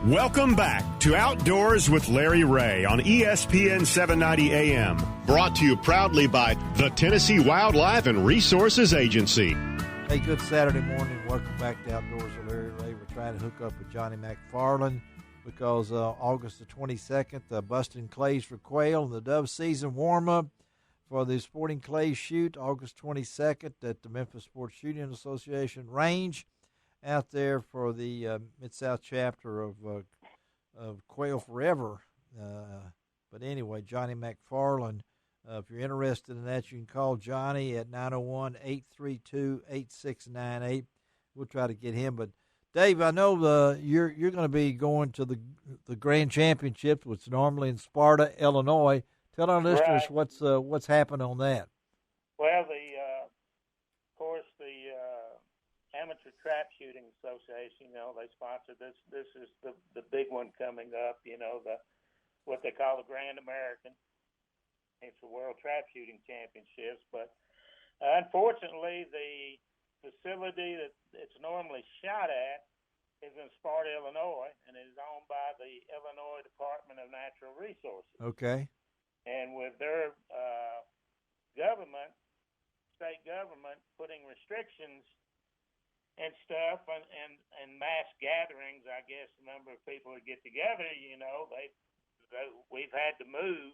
Welcome back to Outdoors with Larry Ray on ESPN 790 AM. Brought to you proudly by the Tennessee Wildlife and Resources Agency. Hey, good Saturday morning. Welcome back to Outdoors with Larry Ray. We're trying to hook up with Johnny McFarland because August the 22nd, busting clays for quail and the dove season warm-up for the Sporting Clays Shoot, August 22nd at the Memphis Sports Shooting Association Range out there for the Mid-South chapter of Quail Forever. But anyway, Johnny McFarland, if you're interested in that, you can call Johnny at 901-832-8698. We'll try to get him. But, Dave, I know you're going to be going to the Grand Championships, which is normally in Sparta, Illinois. Tell our listeners what's happened on that. Well, of course, the Amateur Trap Shooting Association, they sponsor this. This is the big one coming up, what they call the Grand American. It's the World Trap Shooting Championships. But unfortunately, the facility that it's normally shot at is in Sparta, Illinois, and it is owned by the Illinois Department of Natural Resources. Okay. And with their state government, putting restrictions and stuff, and mass gatherings, I guess, the number of people that get together, we've had to move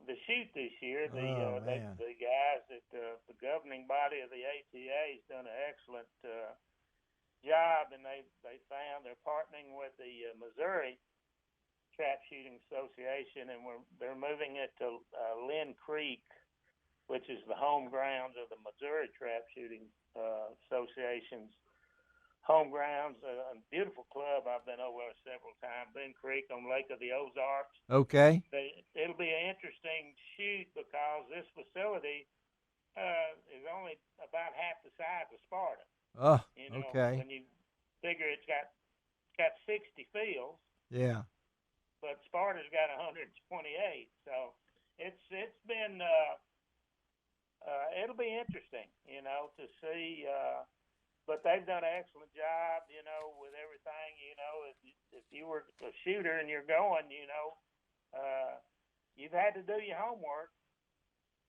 the shoot this year. The guys at the governing body of the ATA has done an excellent job, and they found they're partnering with the Missouri Trap Shooting Association, and they're moving it to Lynn Creek, which is the home grounds of the Missouri Trap Shooting Association's home grounds. A beautiful club. I've been over there several times. Lynn Creek on Lake of the Ozarks. Okay. It'll be an interesting shoot because this facility is only about half the size of Sparta. Oh, okay. When you figure it's got 60 fields. Yeah. But Sparta's got 128. So it's been. It'll be interesting, to see. But they've done an excellent job, with everything. If you were a shooter and you're going, you've had to do your homework.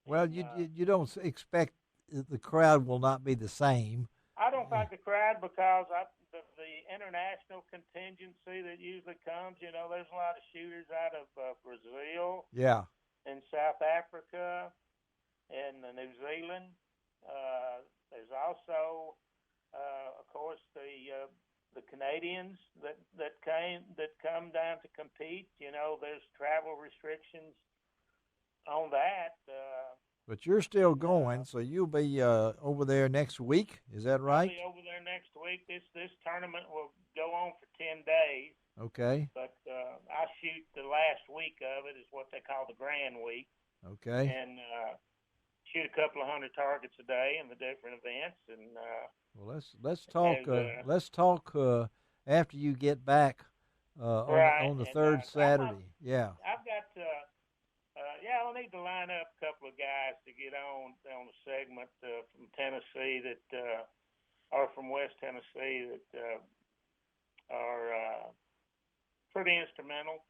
Well, you don't expect the crowd will not be the same. I don't think the crowd, because the international contingency that usually comes, there's a lot of shooters out of Brazil. Yeah. And South Africa. In New Zealand, there's also, of course, the Canadians that come down to compete. There's travel restrictions on that. But you're still going, so you'll be over there next week. Is that right? I'll be over there next week. This tournament will go on for 10 days. Okay. But I shoot the last week of it, is what they call the Grand Week. Okay. And shoot a couple of hundred targets a day in the different events, and well, let's talk. Let's talk after you get back on the third Saturday. I've got. I'll need to line up a couple of guys to get on the segment from Tennessee that are from West Tennessee that are pretty instrumental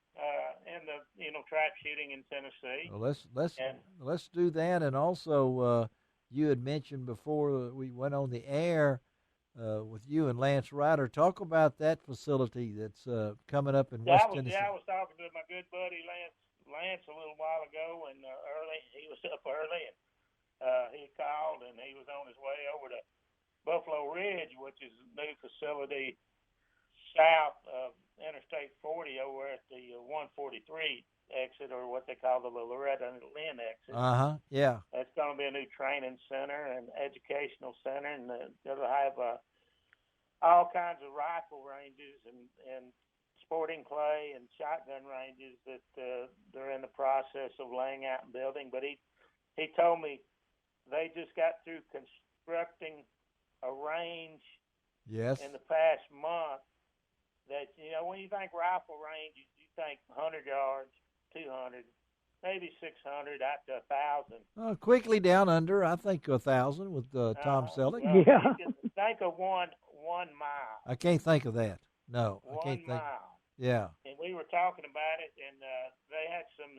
in the trap shooting in Tennessee. Well, let's do that. And also, you had mentioned before we went on the air with you and Lance Ryder. Talk about that facility that's coming up in West Tennessee. I was talking to my good buddy Lance a little while ago, and he was up early, and he called, and he was on his way over to Buffalo Ridge, which is a new facility south of Interstate 40 over at the 143 exit, or what they call the Loretta and Lynn exit. Yeah. It's going to be a new training center and educational center, and it'll have all kinds of rifle ranges and sporting clay and shotgun ranges that they're in the process of laying out and building. But he told me they just got through constructing a range in the past month that, when you think rifle range, you think 100 yards, 200, maybe 600, out to 1,000. Quickly down under, I think 1,000 with Tom Selleck. Well, you can think of one 1 mile. I can't think of that. No, I can't 1 think. mile. Yeah. And we were talking about it, and they had some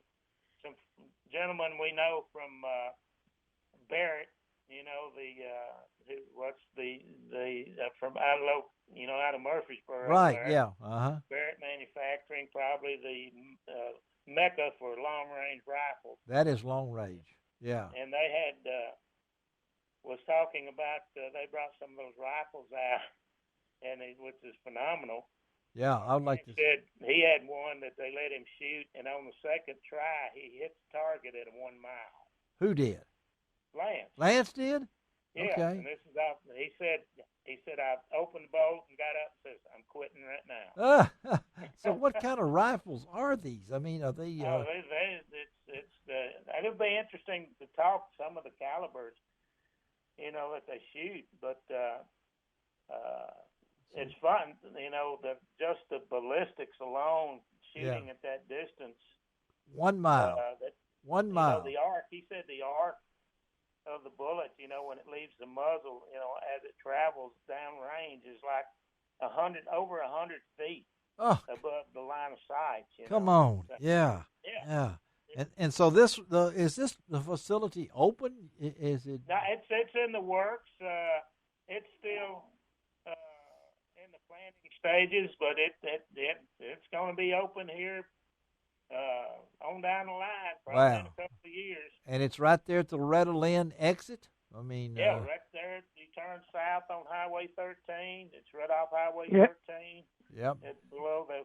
gentlemen we know from Barrett. You know, from out of Murfreesboro. Right. There. Yeah. Uh-huh. Barrett Manufacturing, probably the mecca for long-range rifles. That is long range. Yeah. And they had was talking about they brought some of those rifles out, which is phenomenal. Yeah, I would like to. Said he had one that they let him shoot, and on the second try, he hit the target at 1 mile. Who did? Lance. Lance did? Yeah. Okay. And this is out. He said I opened the bolt and got up and says I'm quitting right now. So what kind of rifles are these? I mean, are they? It'll be interesting to talk some of the calibers, that they shoot, but it's fun, just the ballistics alone, shooting at that distance. 1 mile. 1 mile. The arc. He said the arc of the bullet, when it leaves the muzzle, as it travels downrange, is like over 100 feet above the line of sight. Come on. Yeah. And so is this the facility open? Is it? No, it's in the works. It's still in the planning stages, but it's going to be open here on down the line, probably in a couple of years. And it's right there at the Loretta Lynn exit? I mean... right there. You turn south on Highway 13. It's right off Highway 13. Yep. It's below the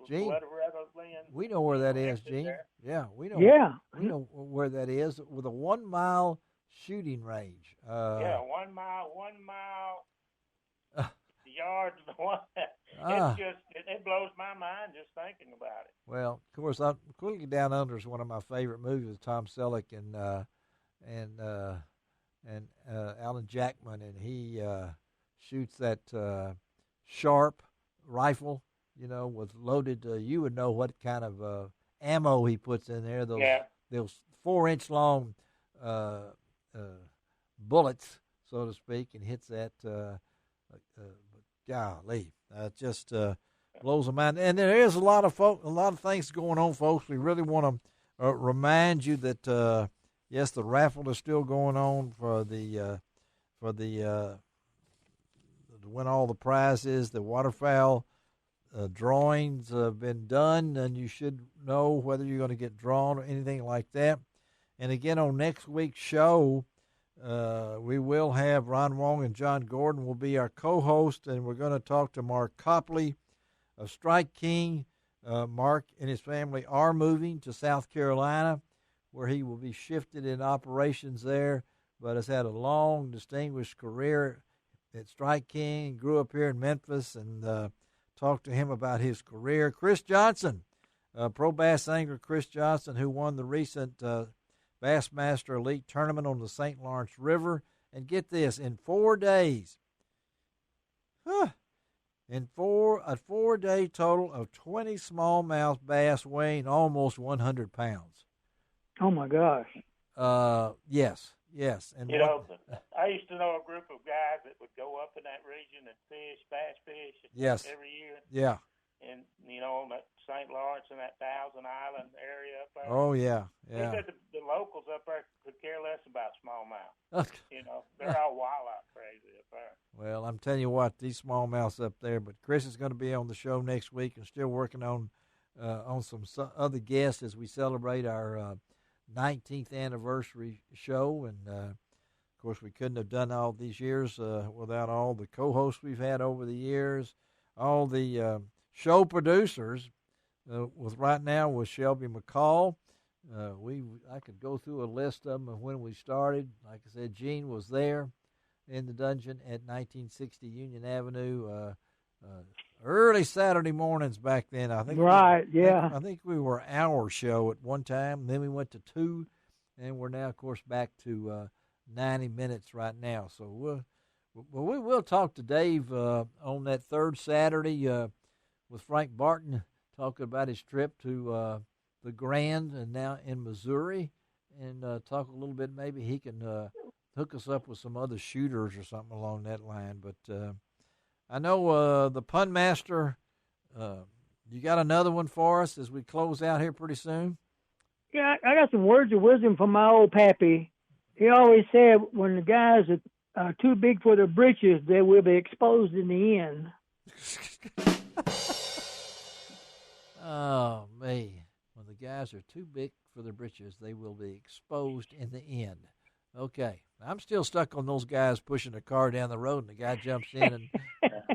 Gene, Loretta Lynn. we know where that is, Gene. There. Yeah, we know. Yeah. We know where that is with a 1 mile shooting range. 1 mile, 1 mile yards. It's just it blows my mind just thinking about it. Well, of course, Cooling Down Under is one of my favorite movies with Tom Selleck and Alan Jackman, and he shoots that sharp rifle, with loaded. You would know what kind of ammo he puts in there. Those 4-inch long bullets, so to speak, and hits that. Golly, just blows the mind. And there is a lot of things going on, folks. We really want to remind you that yes, the raffle is still going on for the to win all the prizes. The waterfowl drawings have been done, and you should know whether you're going to get drawn or anything like that. And again, on next week's show, we will have Ron Wong and John Gordon will be our co-host, and we're going to talk to Mark Copley of Strike King. Mark and his family are moving to South Carolina, where he will be shifted in operations there, but has had a long, distinguished career at Strike King, grew up here in Memphis, and talked to him about his career. Chris Johnson, pro bass angler Chris Johnson, who won the recent Bassmaster Elite Tournament on the St. Lawrence River. And get this, in 4 days, a 4-day total of 20 smallmouth bass weighing almost 100 pounds. Oh, my gosh. Yes. And I used to know a group of guys that would go up in that region and bass fish every year. Yeah. And, on that St. Lawrence and that Thousand Island area up there. Oh, yeah. He said the locals up there could care less about smallmouth. They're all wildlife crazy up there. Well, I'm telling you what, these smallmouths up there, but Chris is going to be on the show next week and still working on some other guests as we celebrate our 19th anniversary show. And, of course, we couldn't have done all these years without all the co-hosts we've had over the years, all the show producers, with Shelby McCall. I could go through a list of them of when we started. Like I said, Gene was there in the dungeon at 1960 Union Avenue, early Saturday mornings back then. I think. Right, I think we were our show at one time, and then we went to 2, and we're now, of course, back to 90 minutes right now. So we will talk to Dave on that third Saturday with Frank Barton, talking about his trip to the Grand and now in Missouri, and talk a little bit. Maybe he can hook us up with some other shooters or something along that line. But I know the Pun Master, you got another one for us as we close out here pretty soon? Yeah, I got some words of wisdom from my old pappy. He always said when the guys are too big for their britches, they will be exposed in the end. Oh, me. When the guys are too big for their britches, they will be exposed in the end. Okay. I'm still stuck on those guys pushing a car down the road, and the guy jumps in and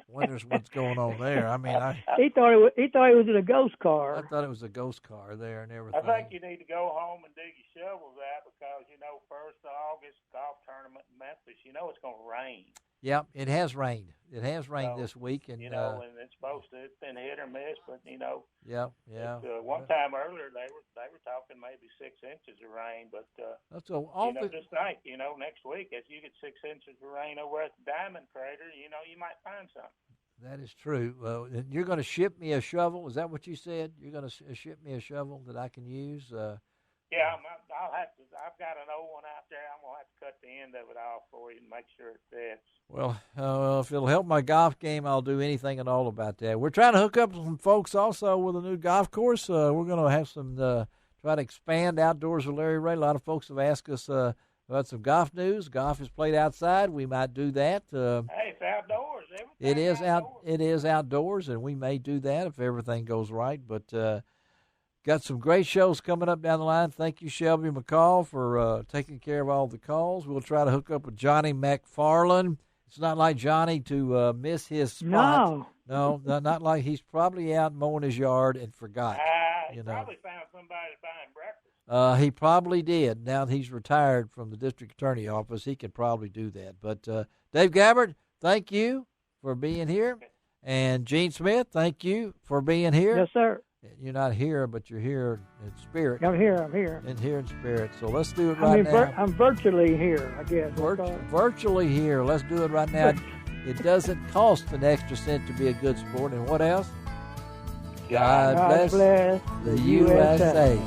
wonders what's going on there. I mean, he thought he was in a ghost car. I thought it was a ghost car there and everything. I think you need to go home and dig your shovels out because, 1st of August golf tournament in Memphis, it's going to rain. Yep, it has rained. It has rained this week, and and it's supposed to. It's been hit or miss, but Yeah. One time earlier they were talking maybe 6 inches of rain, but that's just think next week if you get 6 inches of rain over at the Diamond Crater, you might find something. That is true. You're going to ship me a shovel. Is that what you said? You're going to ship me a shovel that I can use? Yeah, I'll have to. I've got an old one out there. I'm going to have to cut the end of it off for you and make sure it fits. Well, if it'll help my golf game, I'll do anything at all about that. We're trying to hook up some folks also with a new golf course. We're going to have some try to expand Outdoors with Larry Ray. A lot of folks have asked us about some golf news. Golf is played outside. We might do that. Hey, it's outdoors. It is outdoors. It is outdoors, and we may do that if everything goes right. But got some great shows coming up down the line. Thank you, Shelby McCall, for taking care of all the calls. We'll try to hook up with Johnny McFarland. It's not like Johnny to miss his spot. No, not like he's probably out mowing his yard and forgot. He probably found somebody buying breakfast. He probably did. Now that he's retired from the district attorney office, he could probably do that. But Dave Gabbard, thank you for being here. And Gene Smith, thank you for being here. Yes, sir. You're not here, but you're here in spirit. I'm here. And here in spirit. So let's do it right now. I'm virtually here, I guess. Virtually here. Let's do it right now. It doesn't cost an extra cent to be a good sport. And what else? God bless the USA.